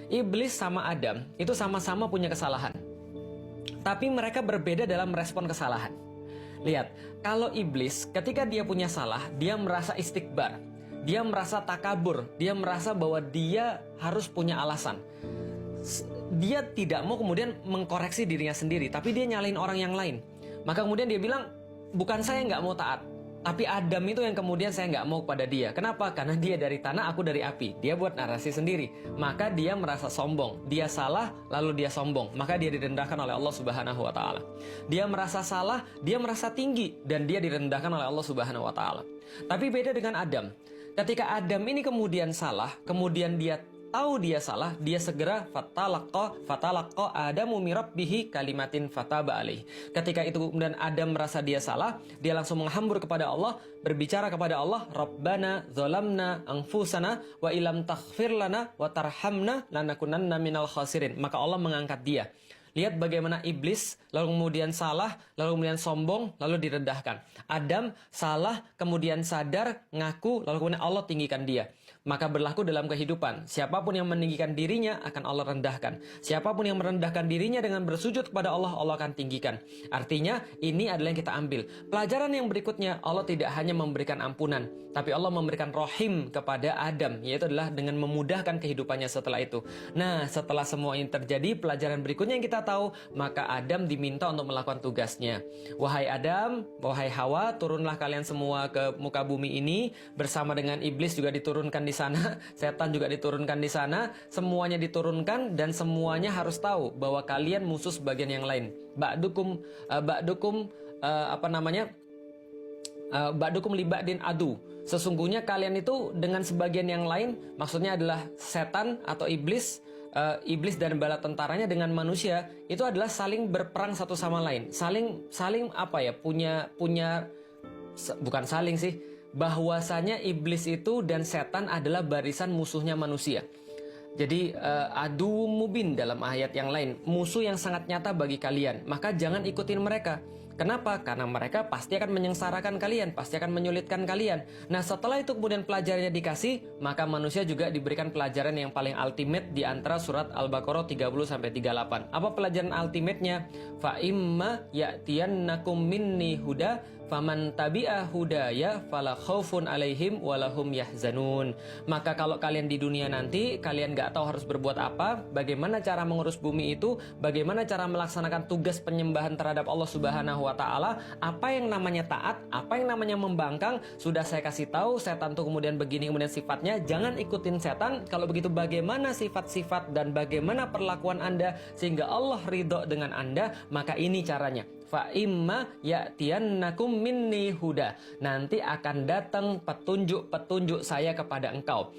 Iblis sama Adam itu sama-sama punya kesalahan. Tapi mereka berbeda dalam merespon kesalahan. Lihat, kalau iblis ketika dia punya salah, dia merasa istikbar. Dia merasa takabur, dia merasa bahwa dia harus punya alasan. Dia tidak mau kemudian mengkoreksi dirinya sendiri, tapi dia nyalain orang yang lain. Maka kemudian dia bilang, bukan saya nggak mau taat, tapi Adam itu yang kemudian saya nggak mau kepada dia. Kenapa? Karena dia dari tanah, aku dari api. Dia buat narasi sendiri. Maka dia merasa sombong. Dia salah, lalu dia sombong. Maka dia direndahkan oleh Allah Subhanahu wa Ta'ala. Dia merasa salah, dia merasa tinggi, dan dia direndahkan oleh Allah Subhanahu wa Ta'ala. Tapi beda dengan Adam. Ketika Adam ini kemudian salah, kemudian dia tahu dia salah, dia segera fatalaqqa Adamu mirabbihi kalimatin fataba alaih. Ketika itu kemudian Adam merasa dia salah, dia langsung menghambur kepada Allah, berbicara kepada Allah, Rabbana zalamna anfusana wa ilam taghfir lana wa tarhamna lanakunanna minal khasirin. Maka Allah mengangkat dia. Lihat bagaimana iblis, lalu kemudian salah, lalu kemudian sombong, lalu direndahkan. Adam salah, kemudian sadar, ngaku, lalu kemudian Allah tinggikan dia. Maka berlaku dalam kehidupan. Siapapun yang meninggikan dirinya akan Allah rendahkan. Siapapun yang merendahkan dirinya dengan bersujud kepada Allah, Allah akan tinggikan. Artinya ini adalah yang kita ambil. Pelajaran yang berikutnya, Allah tidak hanya memberikan ampunan, tapi Allah memberikan rohim kepada Adam, yaitu adalah dengan memudahkan kehidupannya setelah itu. Nah, setelah semua ini terjadi, pelajaran berikutnya yang kita tahu, maka Adam diminta untuk melakukan tugasnya. Wahai Adam, wahai Hawa, turunlah kalian semua ke muka bumi ini, bersama dengan iblis juga diturunkan di sana, setan juga diturunkan di sana, semuanya diturunkan dan semuanya harus tahu bahwa kalian musuh sebagian yang lain. Ba'dukum liba'din adu. Sesungguhnya kalian itu dengan sebagian yang lain, maksudnya adalah setan atau iblis dan bala tentaranya dengan manusia itu adalah saling berperang satu sama lain. Bahwasanya iblis itu dan setan adalah barisan musuhnya manusia. Jadi adu mubin dalam ayat yang lain, musuh yang sangat nyata bagi kalian, maka jangan ikutin mereka. Kenapa? Karena mereka pasti akan menyengsarakan kalian, pasti akan menyulitkan kalian. Nah, setelah itu kemudian pelajarannya dikasih, maka manusia juga diberikan pelajaran yang paling ultimate di antara surat Al-Baqarah 30-38. Apa pelajaran ultimate-nya? Fa imma ya'tiyannakum minni huda faman tabi'a hudaya fala khaufun alaihim walahum yahzanun. Maka kalau kalian di dunia nanti, kalian nggak tahu harus berbuat apa, bagaimana cara mengurus bumi itu, bagaimana cara melaksanakan tugas penyembahan terhadap Allah Subhanahu wa Ta'ala, apa yang namanya taat, apa yang namanya membangkang, sudah saya kasih tahu. Setan tuh kemudian begini, kemudian sifatnya, jangan ikutin setan. Kalau begitu bagaimana sifat-sifat dan bagaimana perlakuan Anda sehingga Allah ridho dengan Anda, maka ini caranya. Fa imma ya'tiyannakum minni huda. Nanti akan datang petunjuk-petunjuk saya kepada engkau.